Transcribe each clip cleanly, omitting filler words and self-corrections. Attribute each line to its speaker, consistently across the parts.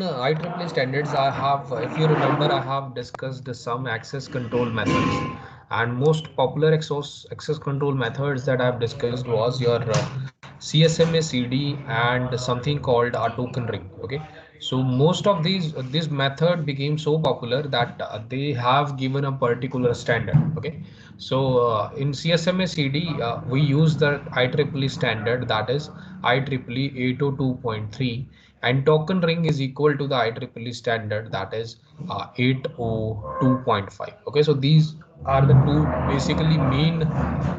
Speaker 1: IEEE standards, I have, if you remember, I have discussed some access control methods, and most popular access control methods that I've discussed was your CSMA CD and something called a token ring. Okay, so most of these this method became so popular that they have given a particular standard. Okay, so in CSMA CD we use the IEEE standard, that is IEEE 802.3, and token ring is equal to the IEEE standard, that is 802.5. Okay, so these are the two basically main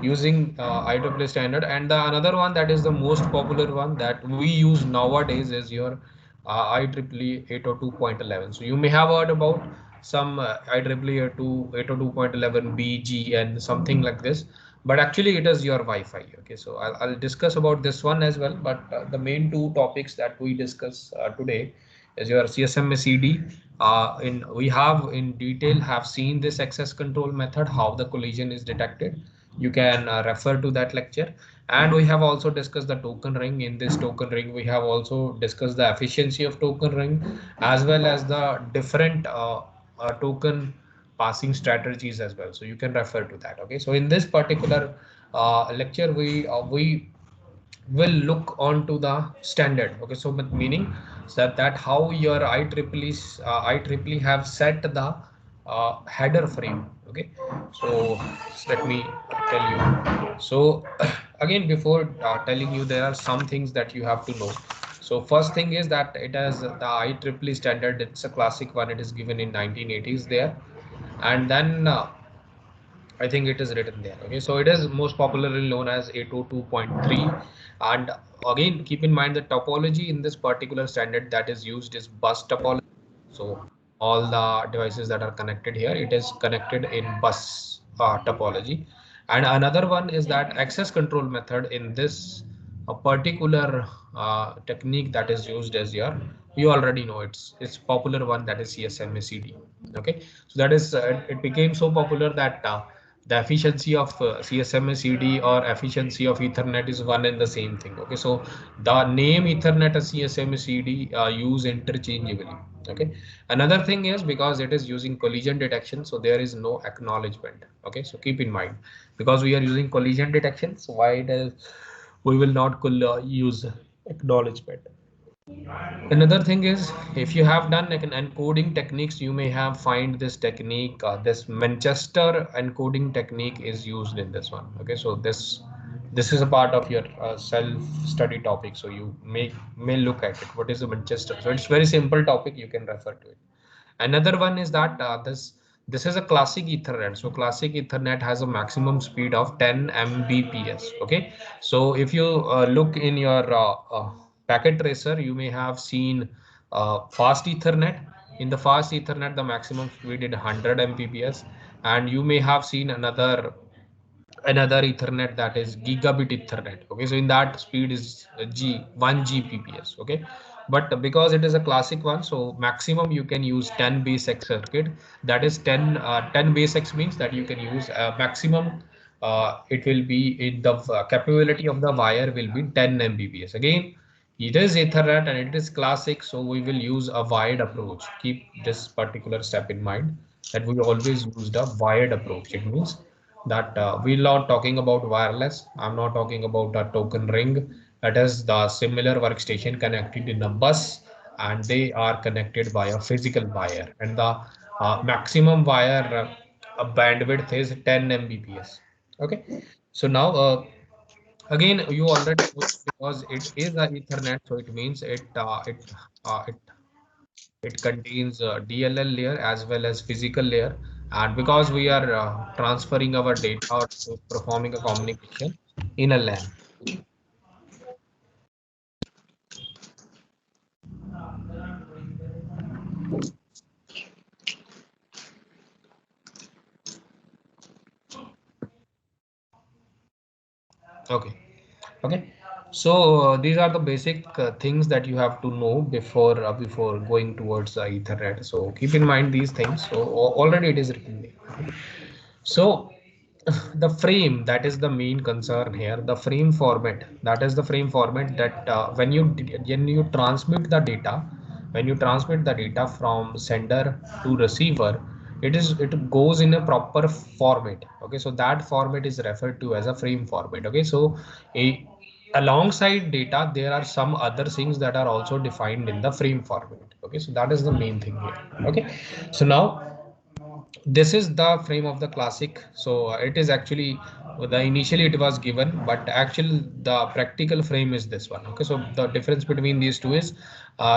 Speaker 1: using IEEE standard, and the another one that is the most popular one that we use nowadays is your IEEE 802.11. So you may have heard about some IEEE 802.11 BG and something like this, but actually it is your Wi-Fi. Okay, so I'll discuss about this one as well, but the main two topics that we discuss today is your CSMA CD. In we have in detail have seen this access control method, how the collision is detected. You can refer to that lecture, and we have also discussed the token ring. In this token ring we have also discussed the efficiency of token ring as well as the different token passing strategies as well, so you can refer to that. Okay, so in this particular lecture we will look on to the standard. Okay, so meaning that how your IEEE have set the header frame. Okay, so let me tell you. So again, before telling you, there are some things that you have to know. So first thing is that it has the IEEE standard. It's a classic one. It is given in 1980s there, and then I think it is written there. Okay, so it is most popularly known as 802.3. And again, keep in mind the topology in this particular standard that is used is bus topology. So all the devices that are connected here, it is connected in bus topology. And another one is that access control method in this particular technique that is used as your, you already know, it's popular one, that is CSMA CD. Okay, so that is it became so popular that the efficiency of CSMA CD or efficiency of Ethernet is one and the same thing. Okay, so the name Ethernet and CSMA CD use interchangeably. Okay, another thing is because it is using collision detection, so there is no acknowledgement. Okay, so keep in mind, because we are using collision detection, so why it is we will not use acknowledgement. Another thing is, if you have done like an encoding techniques, you may have find this technique, this Manchester encoding technique is used in this one. Okay, so this is a part of your self-study topic, so you may look at it. What is the Manchester? So it's very simple topic. You can refer to it. Another one is that this is a classic Ethernet. So classic Ethernet has a maximum speed of 10 Mbps. Okay, so if you look in your packet tracer, you may have seen fast Ethernet. In the fast Ethernet, the maximum speed is 100 Mbps, and you may have seen another Ethernet that is gigabit Ethernet. Okay, so in that speed is G 1 Gbps. Okay, but because it is a classic one, so maximum you can use 10 base X circuit. That is 10 base X means that you can use maximum. It will be in the capability of the wire will be 10 Mbps. Again, it is Ethernet and it is classic, so we will use a wired approach. Keep this particular step in mind, that we always used a wired approach. It means that we're not talking about wireless. I'm not talking about a token ring. That is the similar workstation connected in a bus, and they are connected by a physical wire, and the maximum wire bandwidth is 10 Mbps. Okay, so now again, you already know it, because it is a Ethernet, so it means it contains a DLL layer as well as physical layer, and because we are transferring our data or performing a communication in a LAN. Okay, okay. So these are the basic things that you have to know before going towards Ethernet. So keep in mind these things. So already it is written there. So the frame, that is the main concern here. The frame format, that is the frame format that when you transmit the data, when you transmit the data from sender to receiver, it goes in a proper format. Okay, so that format is referred to as a frame format. Okay, so a alongside data there are some other things that are also defined in the frame format. Okay, so that is the main thing here. Okay, so now this is the frame of the classic. So it is actually the initially it was given, but actually the practical frame is this one. Okay, so the difference between these two is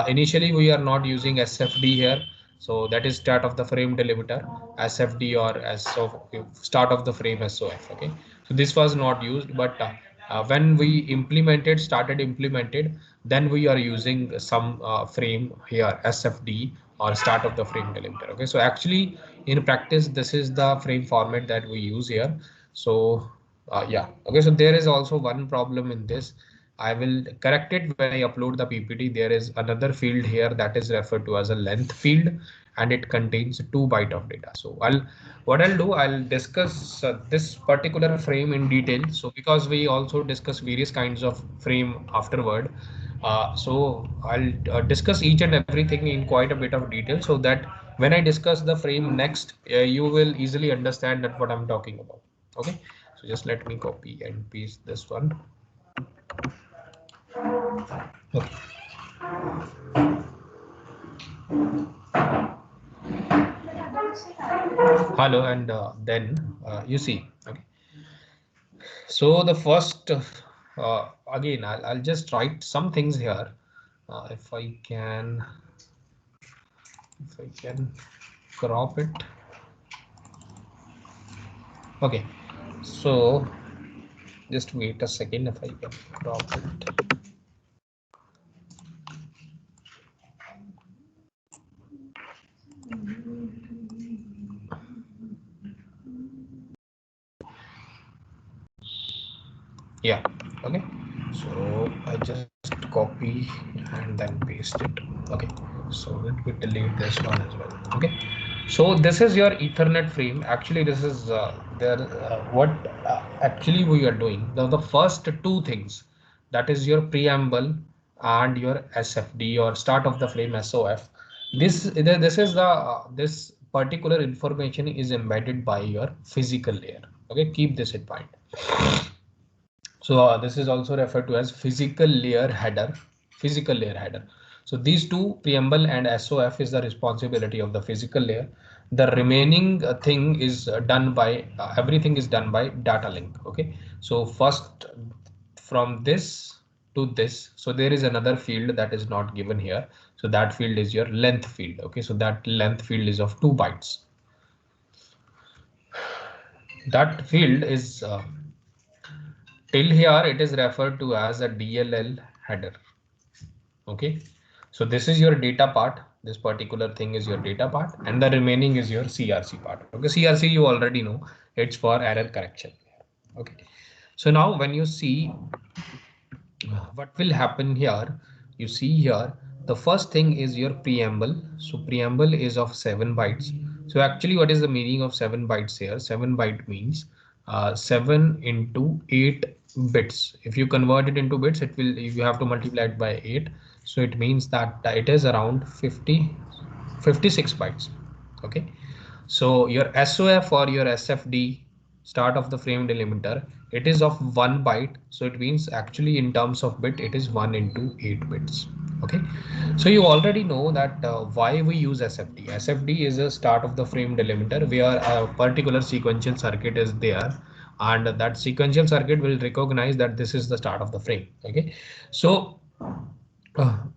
Speaker 1: initially we are not using SFD here. So that is start of the frame delimiter, SFD, or as of start of the frame SOF. Okay, so this was not used, but when we started implemented, then we are using some frame here, SFD, or start of the frame delimiter. Okay, so actually in practice this is the frame format that we use here. So yeah, okay, so there is also one problem in this. I will correct it when I upload the PPT. There is another field here that is referred to as a length field, and it contains 2 byte of data. So I'll discuss this particular frame in detail. So because we also discuss various kinds of frame afterward, so I'll discuss each and everything in quite a bit of detail, so that when I discuss the frame next, you will easily understand that what I'm talking about. Okay, so just let me copy and paste this one. Okay. Hello, and then you see. Okay, so the first again I'll just write some things here. If I can crop it. Okay, so just wait a second if I can crop it. Yeah, okay, so I just copy and then paste it. Okay, so let me delete this one as well. Okay, so this is your Ethernet frame. Actually this is there what actually we are doing, the first two things, that is your preamble and your SFD, or start of the frame SOF. This is the this particular information is embedded by your physical layer. Okay, keep this in mind. So this is also referred to as physical layer header, physical layer header. So these two, preamble and SOF, is the responsibility of the physical layer. The remaining thing is done by everything is done by data link. Okay, so first from this to this, so there is another field that is not given here. So that field is your length field. Okay, so that length field is of 2 bytes. That field is till here it is referred to as a DLL header. Okay, so this is your data part. This particular thing is your data part, and the remaining is your CRC part. Okay, CRC you already know, it's for error correction. Okay, so now when you see what will happen here, you see here the first thing is your preamble. So preamble is of 7 bytes. So actually what is the meaning of 7 bytes here? 7 byte means 7 into 8 bits. If you convert it into bits, it will, you have to multiply it by 8. So it means that it is around 56 bytes. Okay, so your SOF or your SFD, start of the frame delimiter, it is of 1 byte. So it means actually in terms of bit, it is 1 into 8 bits. Okay, so you already know that why we use SFD. SFD is a start of the frame delimiter where a particular sequential circuit is there, and that sequential circuit will recognize that this is the start of the frame. Okay, so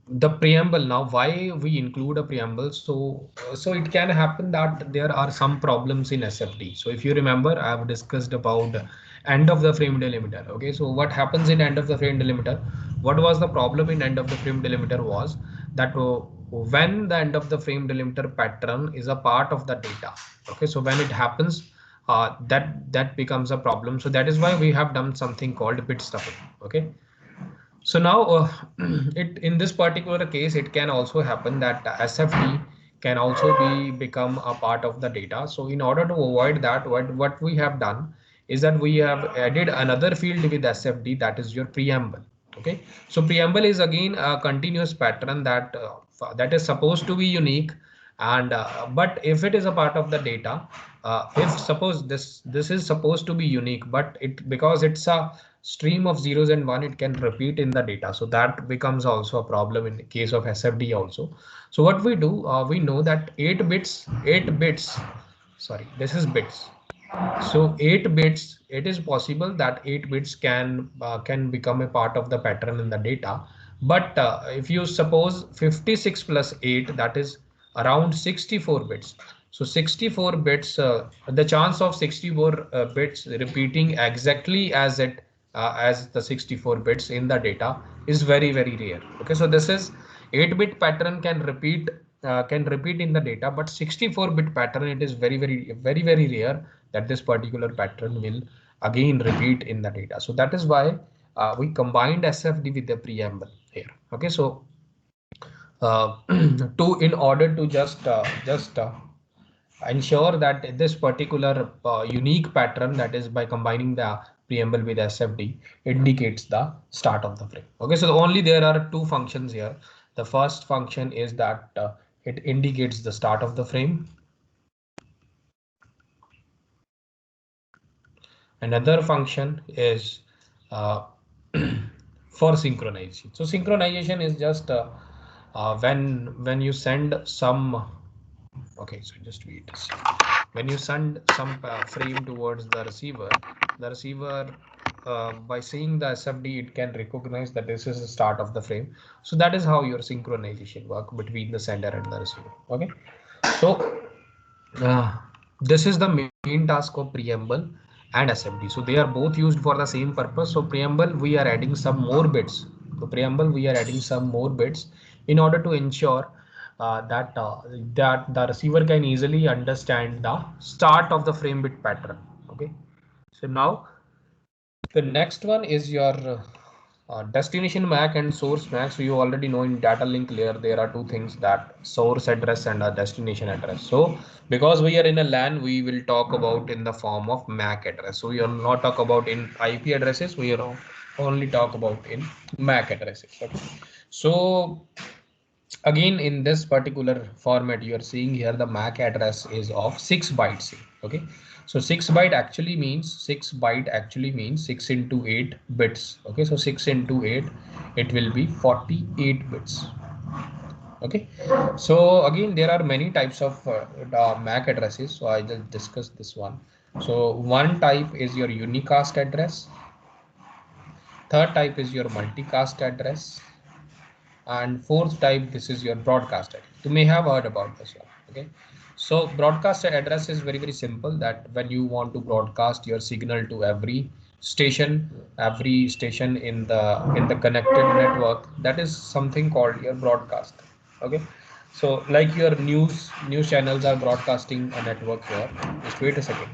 Speaker 1: the preamble, now why we include a preamble, so it can happen that there are some problems in SFD. So if you remember, I have discussed about end of the frame delimiter. Okay, so what happens in end of the frame delimiter, what was the problem in end of the frame delimiter was that when the end of the frame delimiter pattern is a part of the data. Okay, so when it happens, that becomes a problem. So that is why we have done something called bit stuffing. Okay, so now, it in this particular case, it can also happen that SFD can also become a part of the data. So in order to avoid that, what we have done is that we have added another field with SFD, that is your preamble. Okay, so preamble is again a continuous pattern that is supposed to be unique, and but if it is a part of the data, if suppose this is supposed to be unique, but it because it's a stream of zeros and one, it can repeat in the data, so that becomes also a problem in the case of SFD also. So what we do, we know that 8 bits, sorry, this is bits. So 8 bits, it is possible that 8 bits can become a part of the pattern in the data. But if you suppose 56 plus 8, that is around 64 bits. So 64 bits, the chance of 64 bits repeating exactly as the 64 bits in the data is very, very rare. Okay, so this is 8-bit pattern can repeat in the data, but 64-bit pattern, it is very, very, very, very rare that this particular pattern will again repeat in the data. So that is why we combined SFD with the preamble here. Okay, so to in order to just ensure that this particular unique pattern, that is by combining the preamble with SFD, indicates the start of the frame. Okay, so only there are two functions here. The first function is that it indicates the start of the frame. Another function is for synchronization. So synchronization is just when you send some. Okay, so just wait. When you send some frame towards the receiver by seeing the SFD, it can recognize that this is the start of the frame. So that is how your synchronization work between the sender and the receiver. Okay, so uh, this is the main task of preamble and SFD. So they are both used for the same purpose. So preamble, we are adding some more bits. So preamble, we are adding some more bits in order to ensure that the receiver can easily understand the start of the frame bit pattern. Okay. So now the next one is your destination MAC and source MAC. So you already know in data link layer there are two things, that source address and a destination address. So because we are in a LAN, we will talk about in the form of MAC address. So we will not talk about in IP addresses. We are only talk about in MAC addresses. Okay. So again, in this particular format, you are seeing here the MAC address is of 6 bytes. Okay, so 6 byte actually means 6 into 8 bits. Okay, so 6 into 8, it will be 48 bits. Okay, so again, there are many types of MAC addresses, so I just discussed this one. So one type is your unicast address, third type is your multicast address, and fourth type, this is your broadcast address. You may have heard about this one. Okay, so broadcast address is very, very simple, that when you want to broadcast your signal to every station in the connected network, that is something called your broadcast. Okay, so like your news channels are broadcasting a network here. Just wait a second.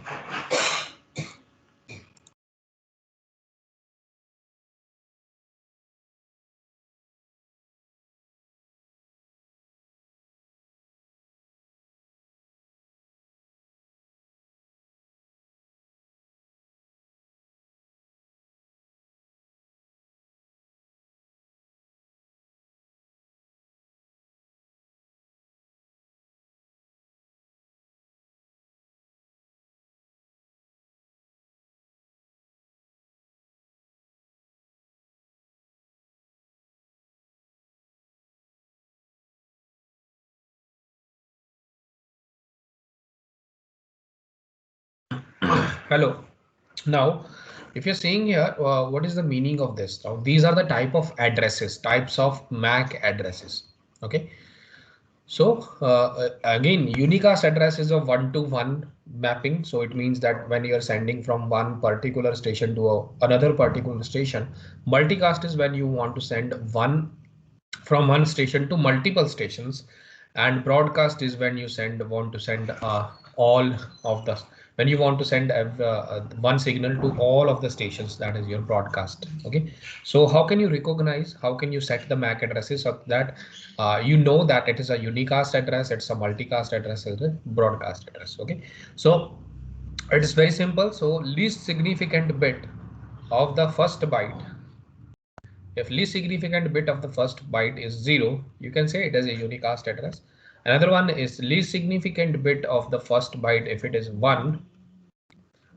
Speaker 1: Hello. Now, if you're seeing here, what is the meaning of this? Now, these are the types of MAC addresses. Okay. So again, unicast address is a one-to-one mapping. So it means that when you're sending from one particular station to another particular station, multicast is when you want to send from one station to multiple stations, and broadcast is when you want to send all of the when you want to send one signal to all of the stations, that is your broadcast. Okay, so how can you recognize, how can you set the MAC addresses so that you know that it is a unicast address, it's a multicast address, it's a broadcast address. Okay, so it is very simple. So least significant bit of the first byte If least significant bit of the first byte is 0, you can say it is a unicast address. Another one is least significant bit of the first byte. If it is 1,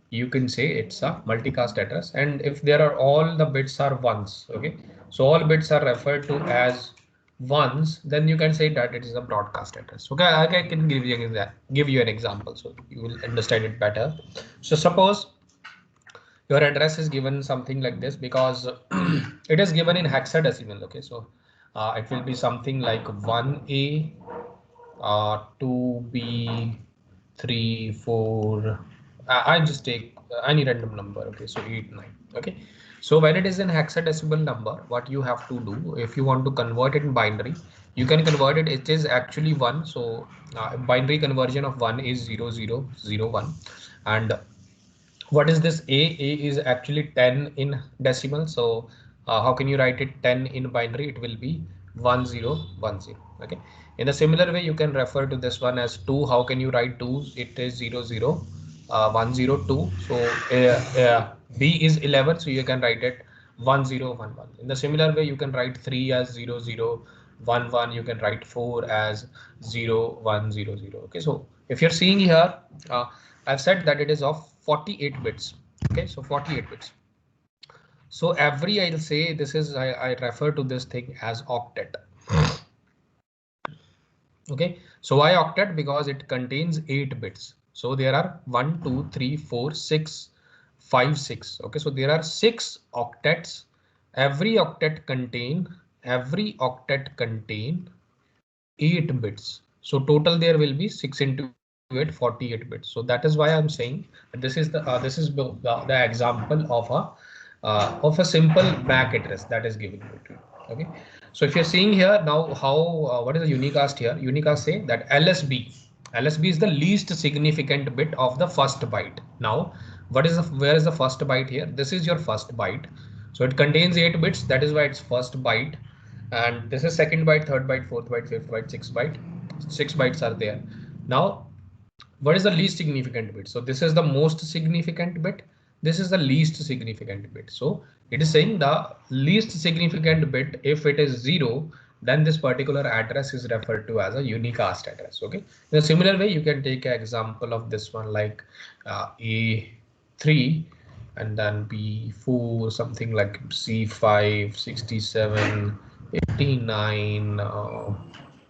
Speaker 1: you can say it's a multicast address. And if there are all the bits are ones, okay, so all bits are referred to as ones, then you can say that it is a broadcast address. Okay, I can give you an example so you will understand it better. So suppose your address is given something like this, because it is given in hexadecimal. Okay, so it will be something like 1A, 2B, 3, 4. I just take any random number. Okay, so 8, 9. Okay, so when it is in hexadecimal number, what you have to do, if you want to convert it in binary, you can convert it. It is actually 1. So binary conversion of 1 is 0001. And what is this A is actually 10 in decimal. So how can you write it 10 in binary? It will be 1010. Okay, in a similar way you can refer to this one as 2. How can you write 2? It is 102. So B is 11, so you can write it 1011. In the similar way you can write 3 as 0011. You can write 4 as 0100. Okay, so if you're seeing here, I've said that it is of 48 bits. Okay, so 48 bits. So every, I'll say this is, I refer to this thing as octet. Okay, so why octet? Because it contains 8 bits. So there are 1, 2, 3, 4, 6, 5, 6. Okay, so there are 6 octets. Every octet contain 8 bits. So total there will be 6 into 8, 48 bits. So that is why I'm saying this is the example of a simple MAC address that is given to you. Okay, so if you're seeing here now how what is the unicast here? Unicast say that LSB is the least significant bit of the first byte. Now where is the first byte here? This is your first byte. So it contains 8 bits. That is why it's first byte. And this is second byte, third byte, fourth byte, fifth byte, sixth byte. 6 bytes are there. Now what is the least significant bit? So this is the most significant bit. This is the least significant bit. So it is saying the least significant bit, if it is 0, then this particular address is referred to as a unicast address. Okay, in a similar way you can take an example of this one, like A3 and then B4, something like C5, 67, 89,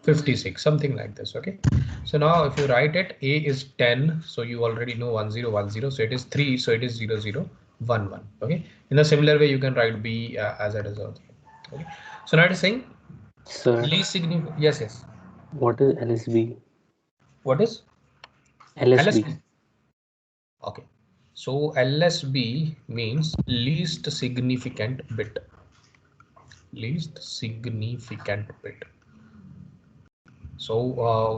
Speaker 1: 56, something like this. Okay, so now if you write it, A is 10, so you already know 1010, so it is 3, so it is 0011. Okay, in a similar way you can write B as a result. Okay, so now it is saying
Speaker 2: Sir,
Speaker 1: least significant. Yes.
Speaker 2: what is LSB?
Speaker 1: What is
Speaker 2: LSB.
Speaker 1: LSB? Okay, so LSB means least significant bit. Least significant bit. So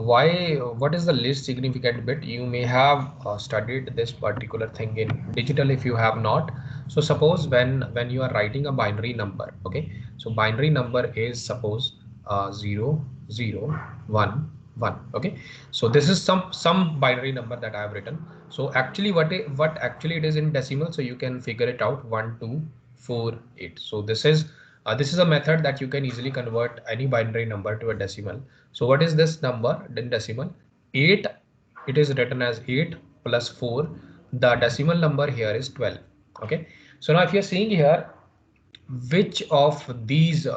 Speaker 1: what is the least significant bit? You may have studied this particular thing in digital if you have not. So suppose when you are writing a binary number, okay, so binary number is suppose 0 0 1 1. Okay, so this is some binary number that I have written. So actually what actually it is in decimal, so you can figure it out, 1 2 4 8. So this is a method that you can easily convert any binary number to a decimal. So what is this number in decimal? 8. It is written as 8 plus 4. The decimal number here is 12. Okay, so now if you're seeing here, which of these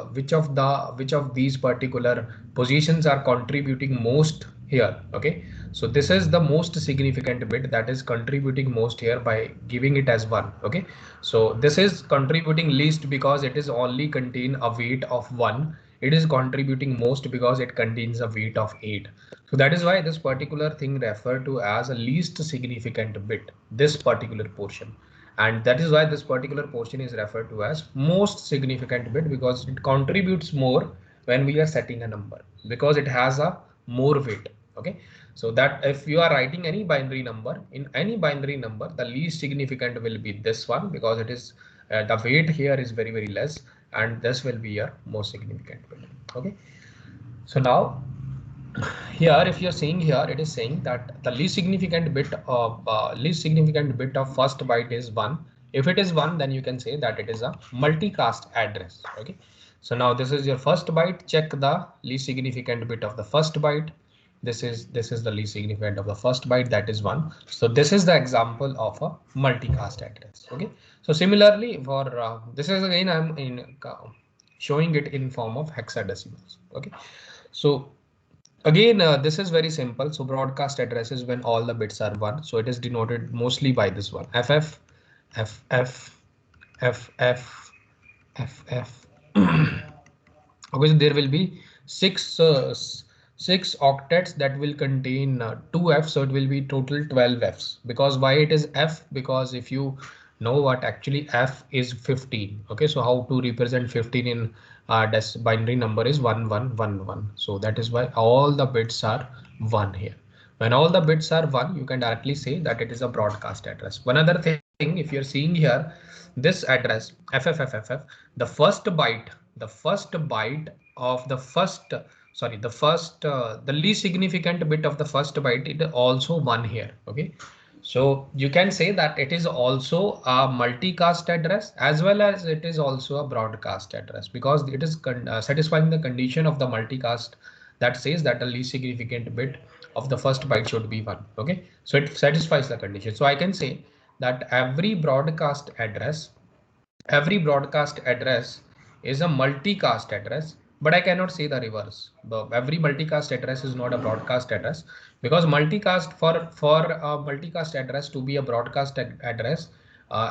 Speaker 1: particular positions are contributing most here? Okay, so this is the most significant bit that is contributing most here by giving it as 1. Okay, so this is contributing least because it is only contain a weight of 1. It is contributing most because it contains a weight of 8. So that is why this particular thing referred to as a least significant bit, this particular portion. And that is why this particular portion is referred to as most significant bit, because it contributes more when we are setting a number, because it has a more weight. Okay, so that if you are writing any binary number, in any binary number, the least significant will be this one, because it is the weight here is very less, and this will be your most significant bit. Okay, so now here if you're seeing here, it is saying that the least significant bit of first byte is 1. If it is 1, then you can say that it is a multicast address. Okay. So now this is your first byte. Check the least significant bit of the first byte. This is the least significant of the first byte, that is 1. So this is the example of a multicast address. Okay. So similarly for this is again I'm in showing it in form of hexadecimals. Okay. So again, this is very simple. So broadcast address is when all the bits are 1. So it is denoted mostly by this one. FF, FF, FF, FF. Okay, so there will be six octets that will contain 2F, so it will be total 12 Fs. Because why it is F? Because if you know what actually F is 15. Okay, so how to represent 15 in binary number is 1111. So that is why all the bits are 1 here. When all the bits are 1, you can directly say that it is a broadcast address. One other thing, if you're seeing here, this address FFFFF, the first byte of the first, sorry, the least significant bit of the first byte, it is also 1 here. Okay, so you can say that it is also a multicast address as well as it is also a broadcast address, because it is satisfying the condition of the multicast that says that the least significant bit of the first byte should be 1. Okay, so it satisfies the condition. So I can say that every broadcast address is a multicast address, but I cannot say the reverse. Every multicast address is not a broadcast address, because multicast, for a multicast address to be a broadcast address,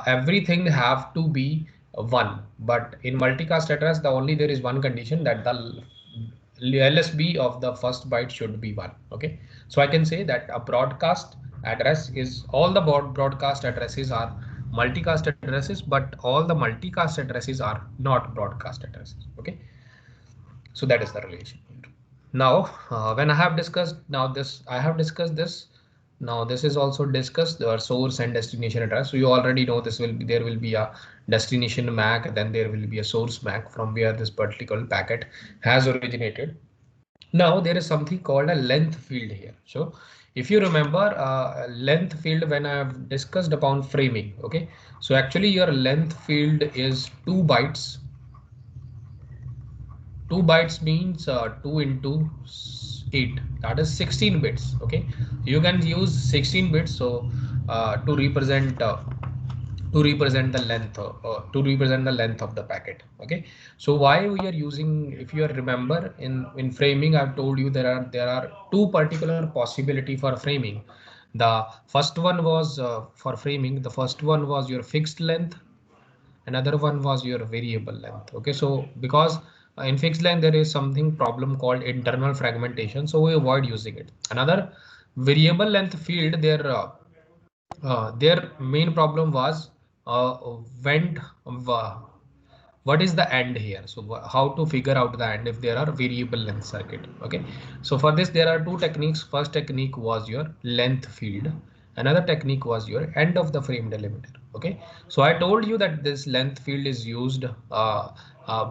Speaker 1: everything have to be 1. But in multicast address, the only there is one condition, that the LSB of the first byte should be 1. Okay, so I can say that a broadcast address is all the broadcast addresses are multicast addresses, but all the multicast addresses are not broadcast addresses. Okay, so that is the relation. Now, when I have discussed now this, I have discussed this. Now this is also discussed the source and destination address. So you already know this will be, there will be a destination MAC, then there will be a source MAC from where this particular packet has originated. Now there is something called a length field here. So if you remember length field when I have discussed upon framing. Okay, so actually your length field is 2 bytes. 2 bytes means 2 into 8, that is 16 bits. Okay, you can use 16 bits so to represent the length of the packet. Okay, so why we are using, if you remember, in framing I've told you there are two particular possibility for framing. The first one was for framing, the first one was your fixed length, another one was your variable length. Okay, so because in fixed length there is something problem called internal fragmentation, so we avoid using it. Another variable length field, their main problem was when what is the end here, so how to figure out the end if there are variable length circuit. Okay, so for this there are two techniques. First technique was your length field, another technique was your end of the frame delimiter. Okay, so I told you that this length field is used.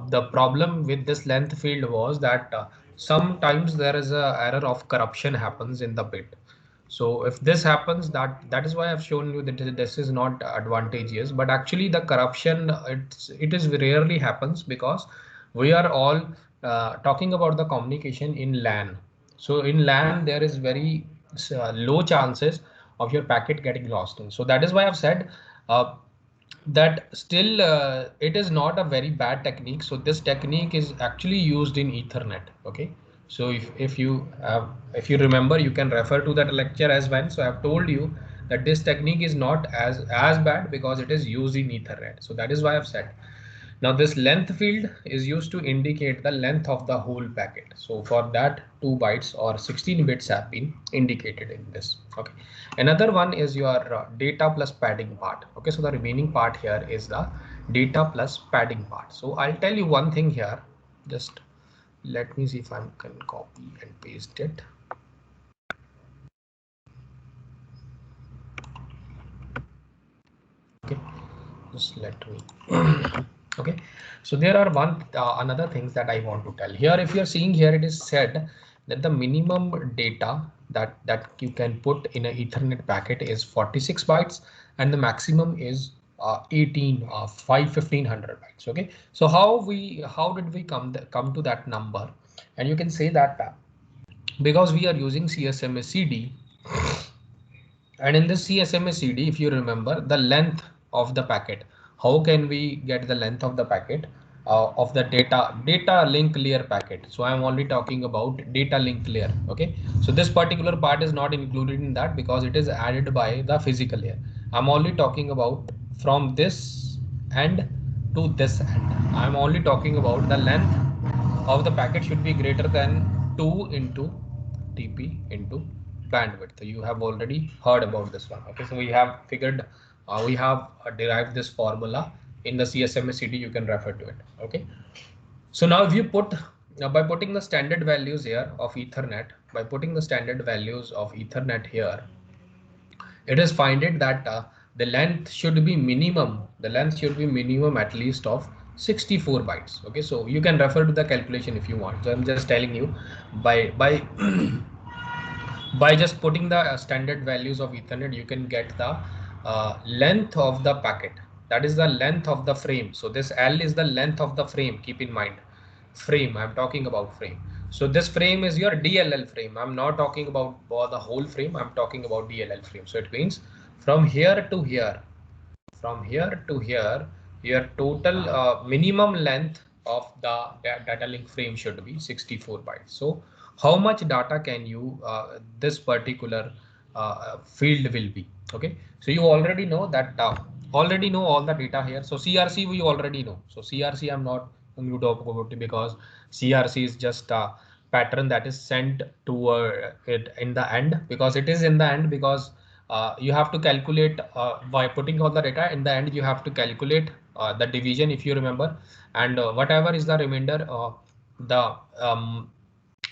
Speaker 1: The problem with this length field was that sometimes there is a error of corruption happens in the bit. So if this happens, that is why I've shown you that this is not advantageous, but actually the corruption, it is rarely happens, because we are all talking about the communication in LAN. So in LAN there is very low chances of your packet getting lost in. So that is why I've said that still it is not a very bad technique. So this technique is actually used in Ethernet. Okay, so if you remember, you can refer to that lecture as well. So I've told you that this technique is not as bad because it is used in Ethernet. So that is why I've said. Now this length field is used to indicate the length of the whole packet. So for that 2 bytes or 16 bits have been indicated in this. Okay. Another one is your data plus padding part. Okay. So the remaining part here is the data plus padding part. So I'll tell you one thing here. Just let me see if I can copy and paste it. Okay. Just let me. Okay, so there are another things that I want to tell here. If you're seeing here, it is said that the minimum data that you can put in an Ethernet packet is 46 bytes and the maximum is 18 1500 bytes. Okay, so how did we come to that number? And you can say that because we are using CSMACD, and in this CSMACD, if you remember the length of the packet, how can we get the length of the packet of the data link layer packet? So I'm only talking about data link layer. Okay, so this particular part is not included in that because it is added by the physical layer. I'm only talking about from this end to this end. I'm only talking about the length of the packet should be greater than 2 into TP into bandwidth. You have already heard about this one. Okay, so we have figured, we have derived this formula in the CSMACD. You can refer to it. Okay, so now if you put by putting the standard values here of Ethernet, by putting the standard values of Ethernet here, it is finding that the length should be minimum. The length should be minimum at least of 64 bytes. Okay, so you can refer to the calculation if you want. So I'm just telling you by by just putting the standard values of Ethernet, you can get the length of the packet. That is the length of the frame. So this L is the length of the frame. Keep in mind, frame. I'm talking about frame. So this frame is your DLL frame. I'm not talking about the whole frame. I'm talking about DLL frame. So it means from here to here, from here to here, your total minimum length of the data link frame should be 64 bytes. So how much data can you this particular field will be? Okay, so you already know that already know all the data here. So CRC we already know. So CRC I'm not going to talk about it because CRC is just a pattern that is sent to it in the end, because it is in the end, because you have to calculate by putting all the data in the end. You have to calculate the division if you remember, and whatever is the remainder, the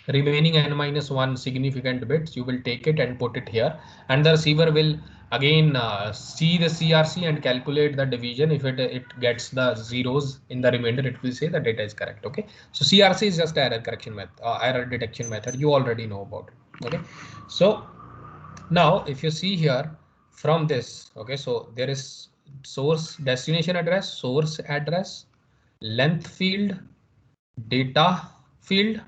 Speaker 1: remaining n minus 1 significant bits, you will take it and put it here, and the receiver will again see the CRC and calculate the division. If it gets the zeros in the remainder, it will say the data is correct. Okay, so CRC is just error correction method, error detection method. You already know about it. Okay, so now if you see here from this, okay, so there is source destination address, source address, length field, data field,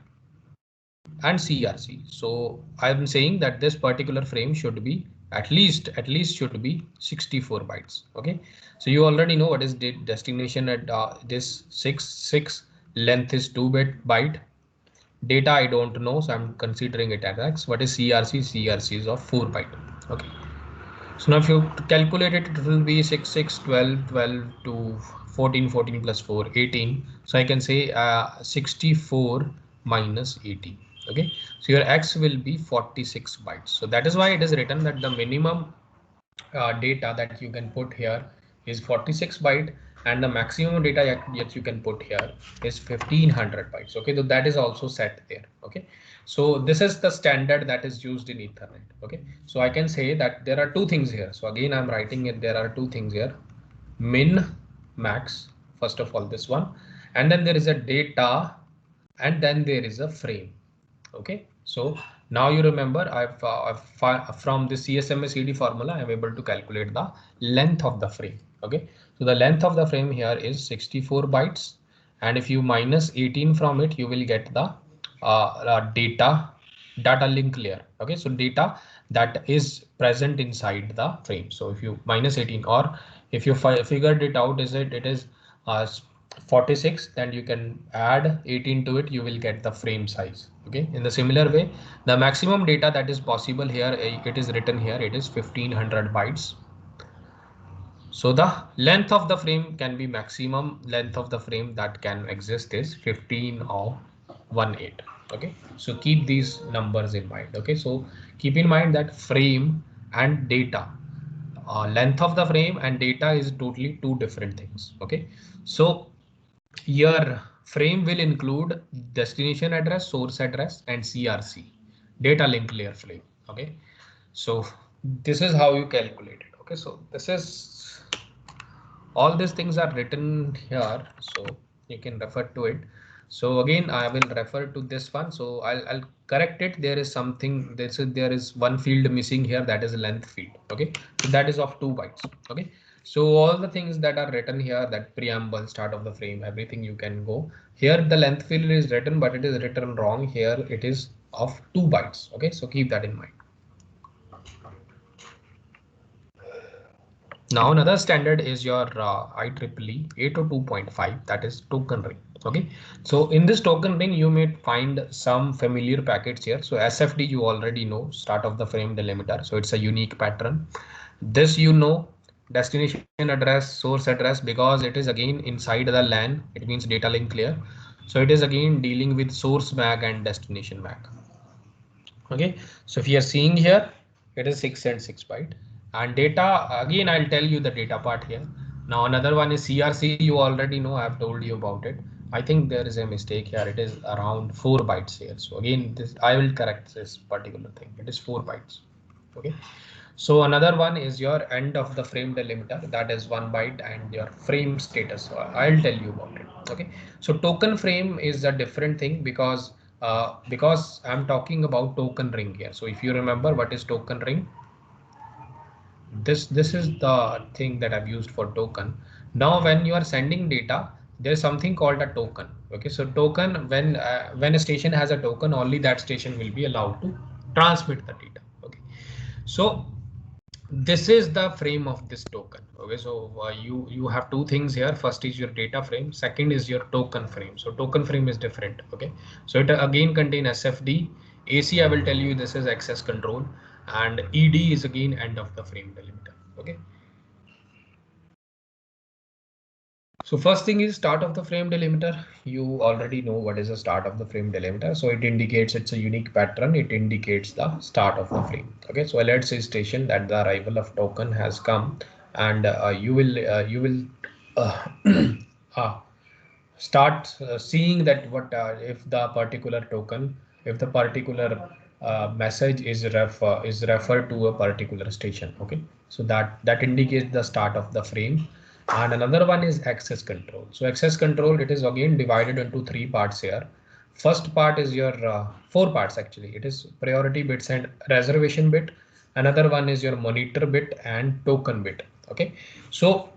Speaker 1: and CRC. So I'm saying that this particular frame should be at least should be 64 bytes. Okay, so you already know what is the destination at this 6 length is 2 byte. Data I don't know, so I'm considering it as X. What is CRC? CRC is of 4 byte. Okay, so now if you calculate it, it will be 6 6 12 12 to 14 14 plus 4 18. So I can say 64 minus 18. Okay, so your X will be 46 bytes. So that is why it is written that the minimum data that you can put here is 46 byte, and the maximum data that you can put here is 1500 bytes. Okay, so that is also set there. Okay, so this is the standard that is used in Ethernet. Okay, so I can say that there are two things here. So again I'm writing it, there are two things here: min, max, first of all this one, and then there is a data, and then there is a frame. Okay, so now you remember from the CSMACD formula I'm able to calculate the length of the frame. Okay, so the length of the frame here is 64 bytes, and if you minus 18 from it, you will get the data link layer. Okay, so data that is present inside the frame. So if you minus 18, or if you figured it out, it is 46, then you can add 18 to it, you will get the frame size. Okay, in the similar way, the maximum data that is possible here, it is written here, it is 1500 bytes. So the length of the frame can be, maximum length of the frame that can exist is 15 or 18. Okay, so keep these numbers in mind. Okay, so keep in mind that frame and data, length of the frame and data is totally two different things. Okay, so your frame will include destination address, source address, and CRC, data link layer frame. Okay, so this is how you calculate it. Okay, so this is, all these things are written here, so you can refer to it. So again I will refer to this one, so I'll correct it. There is something, there is one field missing here, that is length field. Okay, so that is of 2 bytes. Okay, So all the things that are written here, that preamble, start of the frame, everything you can go. Here the length field is written, but it is written wrong. Here it is of 2 bytes. Okay, so keep that in mind. Now another standard is your IEEE 802.5, that is token ring. Okay, so in this token ring you may find some familiar packets here. So SFD you already know, start of the frame delimiter. So it's a unique pattern. This you know, destination address, source address, because it is again inside the LAN. It means data link layer. So it is again dealing with source MAC and destination MAC. Okay, so if you are seeing here, it is 6 and 6 byte, and data again I'll tell you the data part here. Now another one is CRC, you already know, I've told you about it. I think there is a mistake here, it is around 4 bytes here. So again this I will correct this particular thing, it is 4 bytes. Okay, so another one is your end of the frame delimiter, that is 1 byte, and your frame status. So I'll tell you about it. Okay, so token frame is a different thing because I'm talking about token ring here. So if you remember what is token ring, this is the thing that I've used for token. Now when you are sending data, there's something called a token. Okay, so token, when a station has a token, only that station will be allowed to transmit the data. Okay, so this is the frame of this token. Okay, so you have two things here. First is your data frame, second is your token frame. So token frame is different. Okay, so it again contain SFD. AC I will tell you, this is access control, and ED is again end of the frame delimiter. Okay, so first thing is start of the frame delimiter. You already know what is the start of the frame delimiter. So it indicates, it's a unique pattern. It indicates the start of the frame. Okay, so let's say station that the arrival of token has come, and you will uh, uh, start seeing that what if the particular token, if the particular message is referred to a particular station. Okay, so that indicates the start of the frame. And another one is access control. So access control, it is again divided into 3 parts here. First part is your 4 parts actually. It is priority bits and reservation bit. Another one is your monitor bit and token bit. Okay, so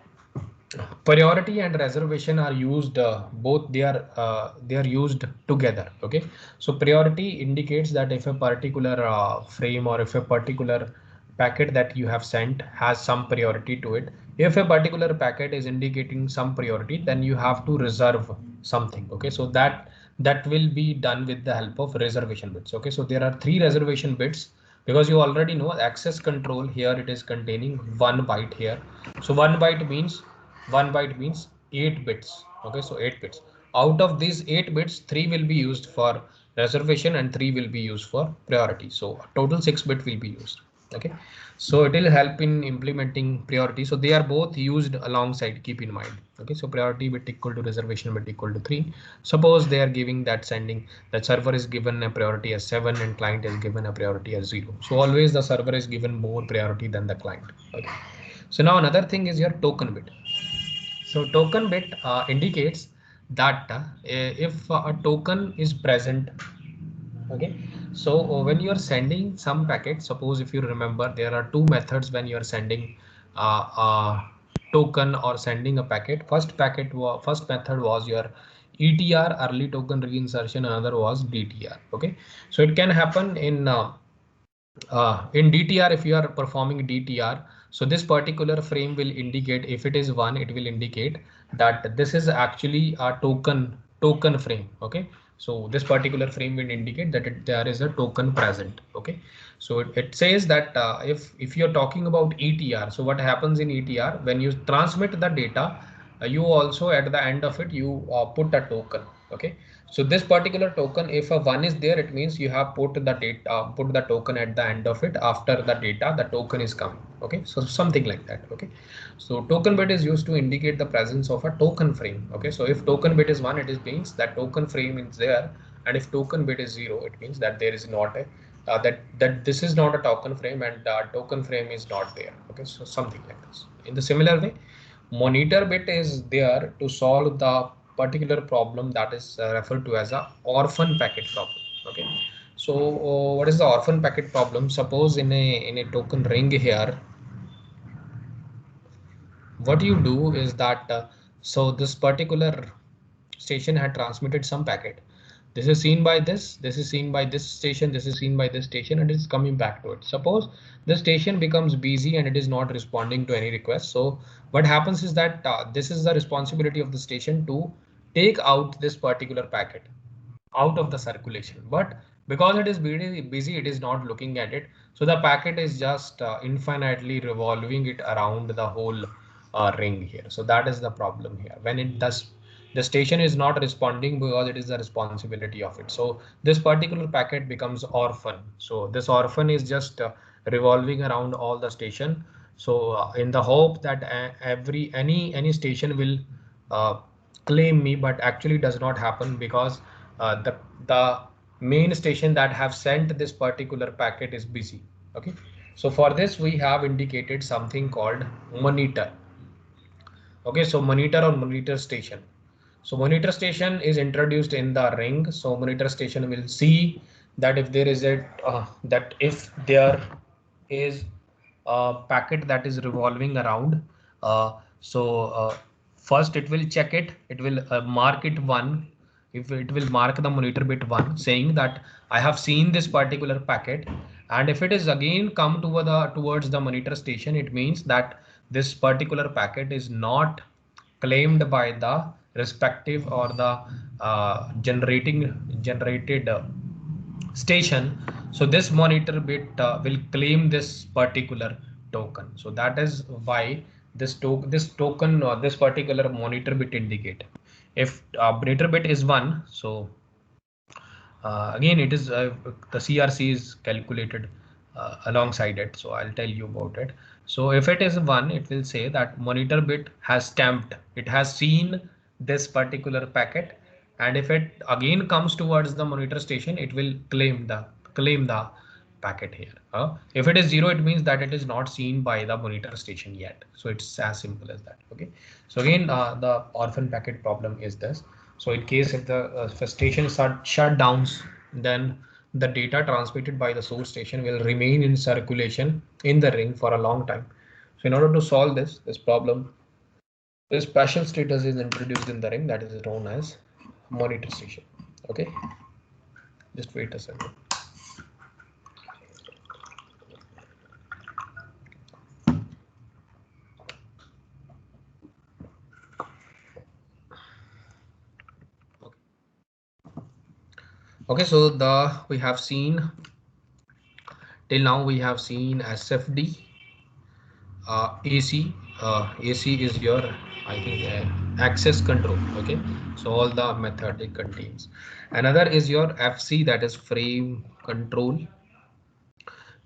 Speaker 1: priority and reservation are used both, they are used together. Okay, so priority indicates that if a particular frame or if a particular packet that you have sent has some priority to it, if a particular packet is indicating some priority, then you have to reserve something. Okay, so that will be done with the help of reservation bits. Okay, so there are 3 reservation bits, because you already know access control here, it is containing 1 byte here. So 1 byte means 8 bits. Okay, so 8 bits. Out of these 8 bits, 3 will be used for reservation and 3 will be used for priority. So total 6 bit will be used. Okay, so it will help in implementing priority. So they are both used alongside, keep in mind. Okay, so priority bit equal to reservation bit equal to 3. Suppose they are giving that sending, the server is given a priority as 7 and client is given a priority as 0. So always the server is given more priority than the client. Okay, so now another thing is your token bit. So token bit indicates that if a token is present. Okay, so when you are sending some packet, suppose if you remember, there are 2 methods when you are sending a token or sending a packet. First method was your ETR, early token reinsertion. Another was DTR. Okay, so it can happen in DTR. If you are performing DTR, so this particular frame will indicate, if it is 1, it will indicate that this is actually a token frame. Okay, so this particular frame will indicate that there is a token present. Okay, so it says that if you're talking about ETR, so what happens in ETR, when you transmit the data, you also at the end of it you put a token. Okay, so this particular token, if a 1 is there, it means you have put the data, put the token at the end of it. After the data, the token is coming. Okay, so something like that. Okay, so token bit is used to indicate the presence of a token frame. Okay, so if token bit is 1, it is means that token frame is there, and if token bit is 0, it means that there is not a that this is not a token frame, and token frame is not there. Okay, so something like this. In the similar way, monitor bit is there to solve the particular problem that is referred to as a orphan packet problem. Okay, so what is the orphan packet problem? Suppose in a token ring here, what you do is that so this particular station had transmitted some packet. This is seen by this is seen by this station, this is seen by this station, and it's coming back to it. Suppose the station becomes busy and it is not responding to any request. So what happens is that this is the responsibility of the station to take out this particular packet out of the circulation, but because it is busy, it is not looking at it. So the packet is just infinitely revolving it around the whole ring here. So that is the problem here. When it does, the station is not responding because it is the responsibility of it. So this particular packet becomes orphan. So this orphan is just revolving around all the station. So in the hope that any station will uh, claim me, but actually does not happen because the main station that have sent this particular packet is busy. Okay, so for this we have indicated something called monitor. Okay, so monitor or monitor station. So monitor station is introduced in the ring. So monitor station will see that if there is a that if there is a packet that is revolving around, so first it will check it. It will mark it one. If it will mark the monitor bit one, saying that I have seen this particular packet, and if it is again come towards the monitor station, it means that this particular packet is not claimed by the respective or the generated station. So this monitor bit will claim this particular token. So that is why this token or this particular monitor bit indicate. If monitor bit is 1, so again it is the CRC is calculated alongside it, so I'll tell you about it. So if it is 1, it will say that monitor bit has stamped, it has seen this particular packet, and if it again comes towards the monitor station, it will claim the packet here. If it is 0, it means that it is not seen by the monitor station yet. So it's as simple as that. Okay, so again the orphan packet problem is this. So in case if the stations are shut downs, then the data transmitted by the source station will remain in circulation in the ring for a long time. So in order to solve this problem, this special status is introduced in the ring that is known as monitor station. Okay, just wait a second. Okay, so we have seen till now we have seen SFD, AC. AC is your, I think, access control. Okay, so all the method it contains. Another is your FC, that is frame control.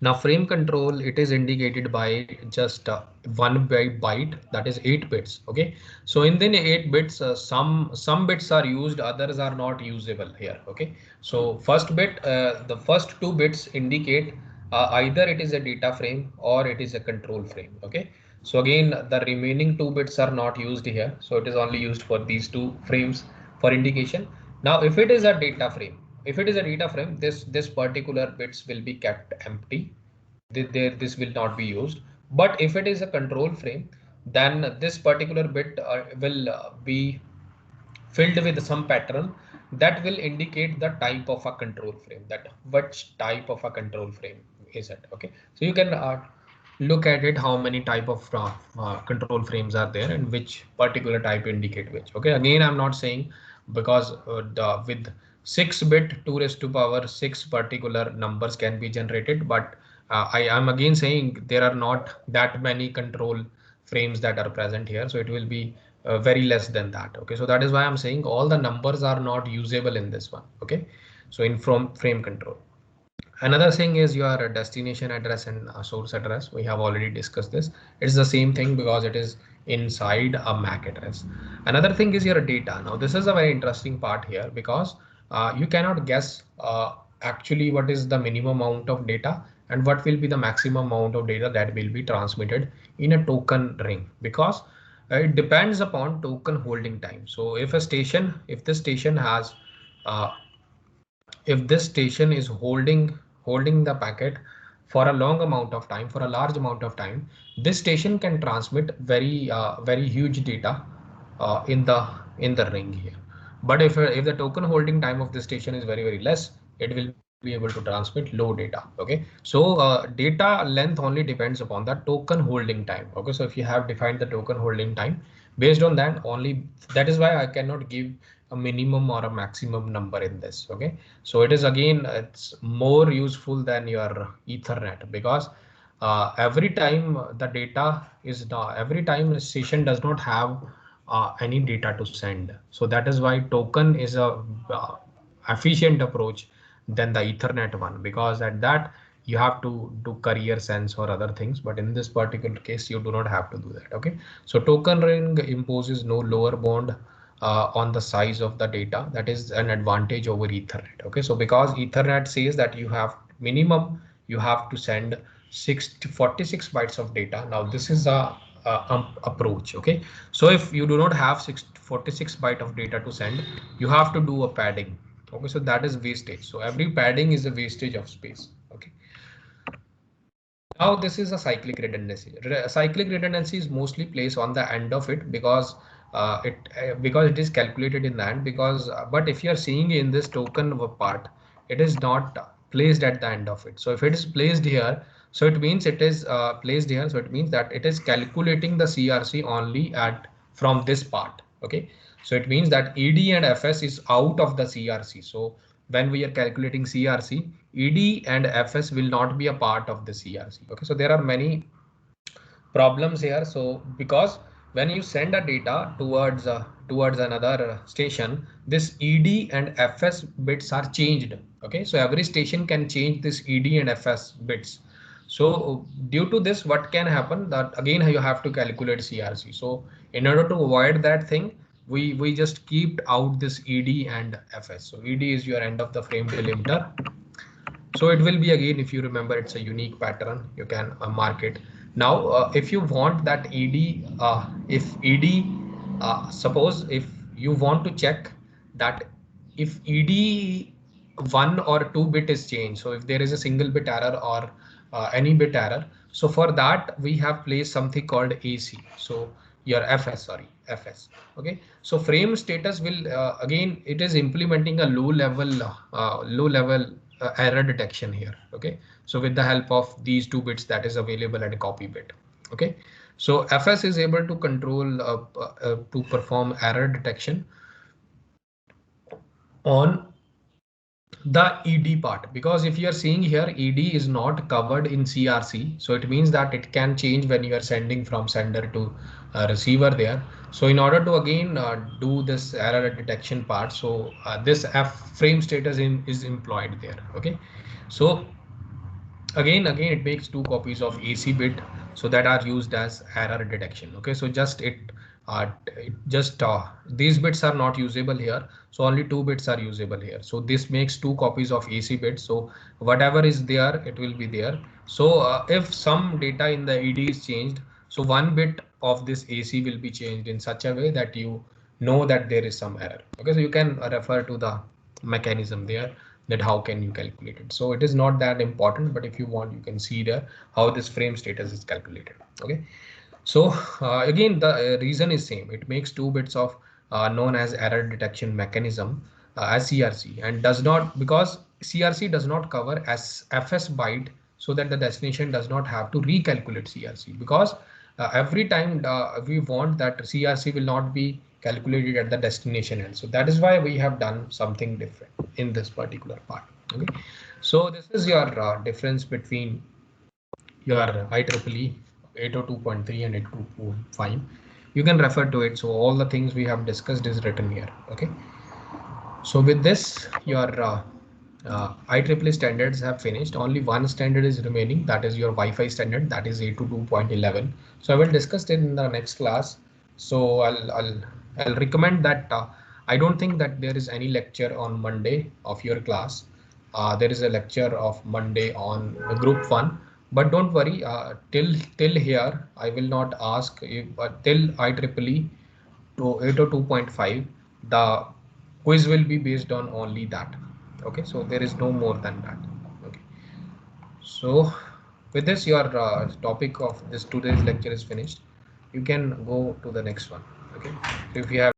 Speaker 1: Now frame control, it is indicated by just one byte, that is 8 bits. Okay, so in the 8 bits, some bits are used, others are not usable here. Okay, so first bit, the first 2 bits indicate either it is a data frame or it is a control frame. Okay, so again the remaining 2 bits are not used here, so it is only used for these 2 frames for indication. Now if it is a data frame, this particular bits will be kept empty. This will not be used. But if it is a control frame, then this particular bit will be filled with some pattern that will indicate the type of a control frame, that which type of a control frame is it. Okay, so you can look at it, how many type of control frames are there and which particular type indicate which. Okay, again I'm not saying because with 6-bit 2 raised to power 6 particular numbers can be generated, but I am again saying there are not that many control frames that are present here, so it will be very less than that. Okay, so that is why I'm saying all the numbers are not usable in this one. Okay, so in from frame control. Another thing is your destination address and source address. We have already discussed this. It's the same thing because it is inside a MAC address. Another thing is your data. Now this is a very interesting part here because you cannot guess actually what is the minimum amount of data and what will be the maximum amount of data that will be transmitted in a token ring, because it depends upon token holding time. So if this station has if this station is holding the packet for a long amount of time, for a large amount of time, this station can transmit very huge data in the ring here. But if the token holding time of the station is very less, it will be able to transmit low data. Okay, so data length only depends upon the token holding time. Okay, so if you have defined the token holding time, based on that only, that is why I cannot give a minimum or a maximum number in this. Okay, so it is again, it's more useful than your Ethernet, because every time the data is not, every time the station does not have any data to send. So that is why token is a uh, efficient approach than the Ethernet one, because at that you have to do carrier sense or other things, but in this particular case you do not have to do that. Okay, so token ring imposes no lower bound on the size of the data. That is an advantage over Ethernet. Okay, so because Ethernet says that you have minimum, you have to send 46 bytes of data. Now this is a approach. Okay, so if you do not have 46 byte of data to send, you have to do a padding. Okay, so that is wastage. So every padding is a wastage of space. Okay, now this is a cyclic redundancy. Cyclic redundancy is mostly placed on the end of it, because because it is calculated in the end. Because but if you are seeing in this token part, it is not placed at the end of it. So if it is placed here, so it means it is placed here. So it means that it is calculating the CRC only at from this part. Okay, so it means that ED and FS is out of the CRC. So when we are calculating CRC, ED and FS will not be a part of the CRC. Okay, so there are many problems here. So because when you send a data towards another station, this ED and FS bits are changed. Okay, so every station can change this ED and FS bits. So due to this, what can happen, that again you have to calculate CRC. So in order to avoid that thing, we just keep out this ED and FS. So ED is your end of the frame delimiter. So it will be, again, if you remember, it's a unique pattern. You can mark it. Now if you want that ED, if ED, suppose if you want to check that if ED 1 or 2 bit is changed, so if there is a single bit error or any bit error, so for that we have placed something called AC. So your FS, sorry, FS. Okay, so frame status will again, it is implementing a low level error detection here. Okay, so with the help of these 2 bits that is available at a copy bit. Okay, so FS is able to control to perform error detection on the ED part, because if you are seeing here, ED is not covered in CRC, so it means that it can change when you are sending from sender to receiver there. So in order to again do this error detection part, so this F frame status is employed there. Okay, so again it makes 2 copies of AC bit, so that are used as error detection. Okay, so it just these bits are not usable here, so only 2 bits are usable here. So this makes 2 copies of AC bits, so whatever is there, it will be there. So if some data in the ED is changed, so 1 bit of this AC will be changed in such a way that you know that there is some error. Okay, so you can refer to the mechanism there, that how can you calculate it. So it is not that important, but if you want, you can see there how this frame status is calculated. Okay, so again the reason is same. It makes 2 bits of known as error detection mechanism as CRC, and does not, because CRC does not cover as FS byte, so that the destination does not have to recalculate CRC, because every time we want that CRC will not be calculated at the destination end. So that is why we have done something different in this particular part. Okay, so this is your difference between your IEEE 802.3 and 802.5. You can refer to it. So all the things we have discussed is written here. Okay, so with this, your IEEE standards have finished. Only one standard is remaining, that is your Wi-Fi standard, that is 802.11. So I will discuss it in the next class. So I'll recommend that I don't think that there is any lecture on Monday of your class. There is a lecture of Monday on group 1, but don't worry, till here I will not ask if, till IEEE to 802.5, the quiz will be based on only that. Okay, so there is no more than that. Okay, so With this, your topic of this today's lecture is finished. You can go to the next one. Okay. So if you have